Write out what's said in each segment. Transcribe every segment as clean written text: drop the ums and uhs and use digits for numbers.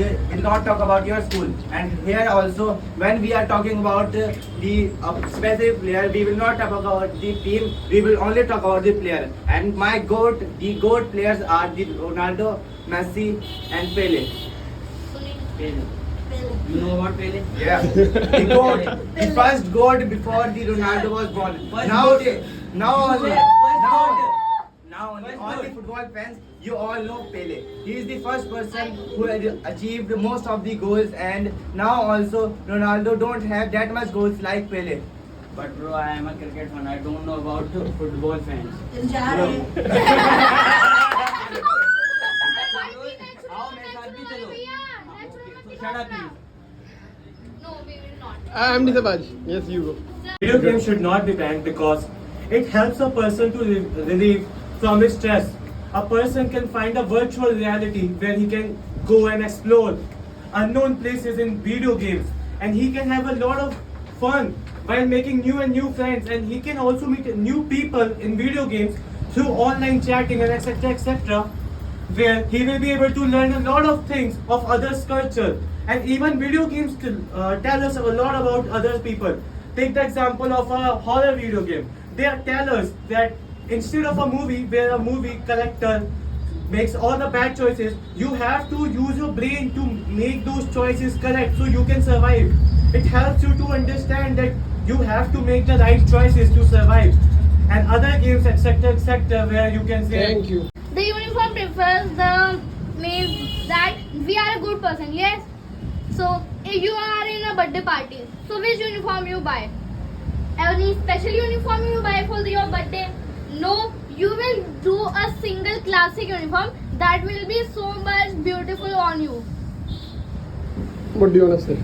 will not talk about your school. And here also, when we are talking about the specific player, we will not talk about the team. We will only talk about the player. And my the goat players are the Ronaldo, Messi, and Pele. Pele. You know about Pele? Yeah. The goat, the first goat before the Ronaldo was born. Now all the football fans, you all know Pele. He is the first person who has achieved most of the goals, and now also Ronaldo don't have that much goals like Pele. But bro, I am a cricket fan. I don't know about football fans. Shut up, please. No, we will not. I am Nisabaj. Yes, you go. Video games should not be banned because it helps a person to relieve from his stress. A person can find a virtual reality where he can go and explore unknown places in video games, and he can have a lot of fun while making new friends, and he can also meet new people in video games through online chatting and etc, where he will be able to learn a lot of things of others' culture. And even video games tell us a lot about other people. Take the example of a horror video game. They tell us that instead of a movie where a movie collector makes all the bad choices, you have to use your brain to make those choices correct so you can survive. It helps you to understand that you have to make the right choices to survive. And other games, etc, where you can say... Thank you. The uniform prefers the means that we are a good person, yes? So, if you are in a birthday party, so which uniform you buy? Any special uniform you buy for your birthday? No, you will do a single classic uniform that will be so much beautiful on you. What do you want to say?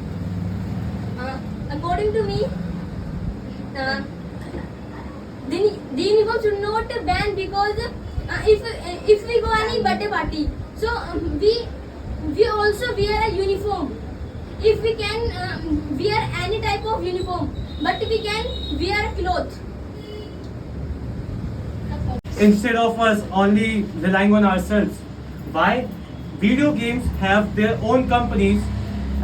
According to me, the uniform should not ban because if we go any birthday party, so we also wear a uniform. If we can wear any type of uniform, but we can wear clothes. Instead of us only relying on ourselves. Why? Video games have their own companies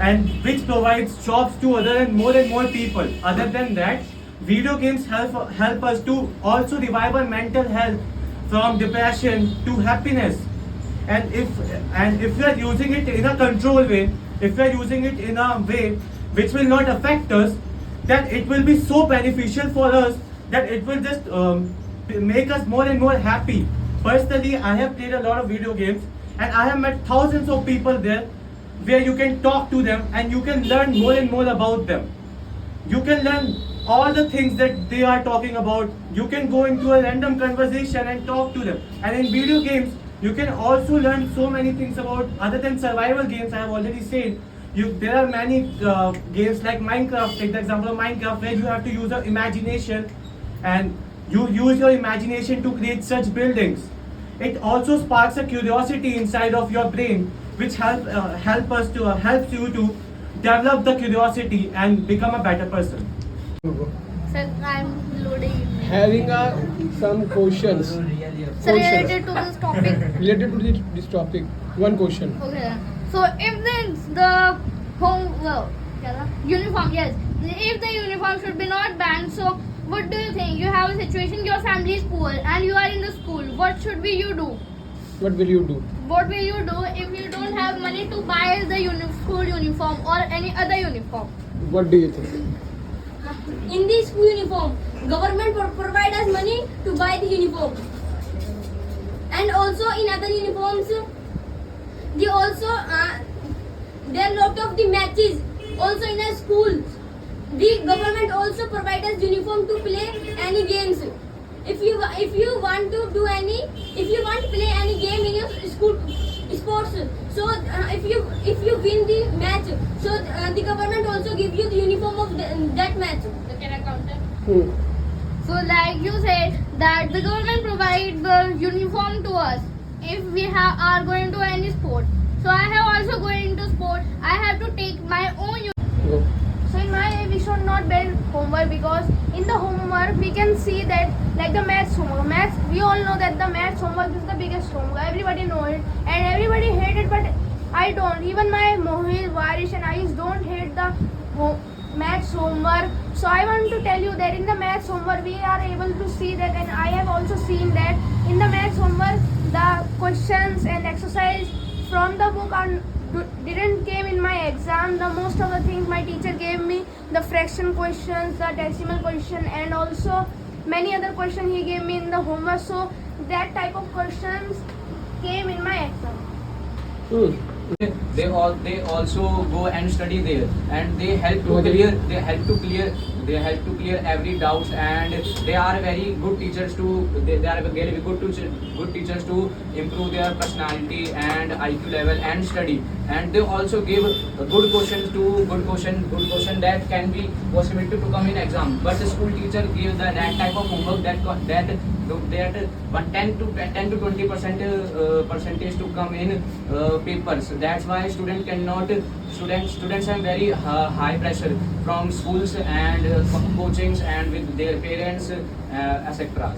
and which provides jobs to other and more people. Other than that, video games help us to also revive our mental health from depression to happiness. And if we are using it in a controlled way, if we are using it in a way which will not affect us, then it will be so beneficial for us that it will just make us more and more happy. Personally, I have played a lot of video games and I have met thousands of people there where you can talk to them and you can learn more and more about them. You can learn all the things that they are talking about. You can go into a random conversation and talk to them. And in video games, you can also learn so many things about, other than survival games, I have already said. There are many games like Minecraft. Take the example of Minecraft, where you have to use your imagination and you use your imagination to create such buildings. It also sparks a curiosity inside of your brain, which helps you to develop the curiosity and become a better person. Sir, I'm loading. Having some questions So related to this topic. related to this topic. One question. Okay. So if the uniform, yes. If the uniform should be not banned, so what do you think? You have a situation, your family is poor and you are in the school. What should you do? What will you do? What will you do if you don't have money to buy the school uniform or any other uniform? What do you think? In the school uniform, government provide us money to buy the uniform. And also in other uniforms, they also there are lot of the matches. Also in a school, the government also provide us uniform to play any games. If you want to play any game in your school sports, so if you win the match, so the government also give you the uniform of that match. Can I counter? So like you said that the government provide the uniform to us if we are going to any sport. So I have also going to sport. I have to take my own uniform. Go. So in my way, we should not build homework because in the homework we can see that like the maths homework. Maths, we all know that the maths homework is the biggest homework. Everybody know it and everybody hate it, but I don't. Even my provide the maths homework. So I want to tell you that in the maths homework we are able to see that, and I have also seen that in the maths homework the questions and exercise from the book didn't came in my exam. The most of the things my teacher gave me, the fraction questions, the decimal question, and also many other questions he gave me in the homework. So that type of questions came in my exam. They also go and study there, and they help to clear every doubts, and they are very good teachers they are very good teachers to improve their personality and IQ level and study. And they also give good question that can be possibility to come in exam, but the school teacher gives that type of homework that 10 to 20% percentage to come in papers. That's why students have very high pressure from schools and coachings and with their parents, etc.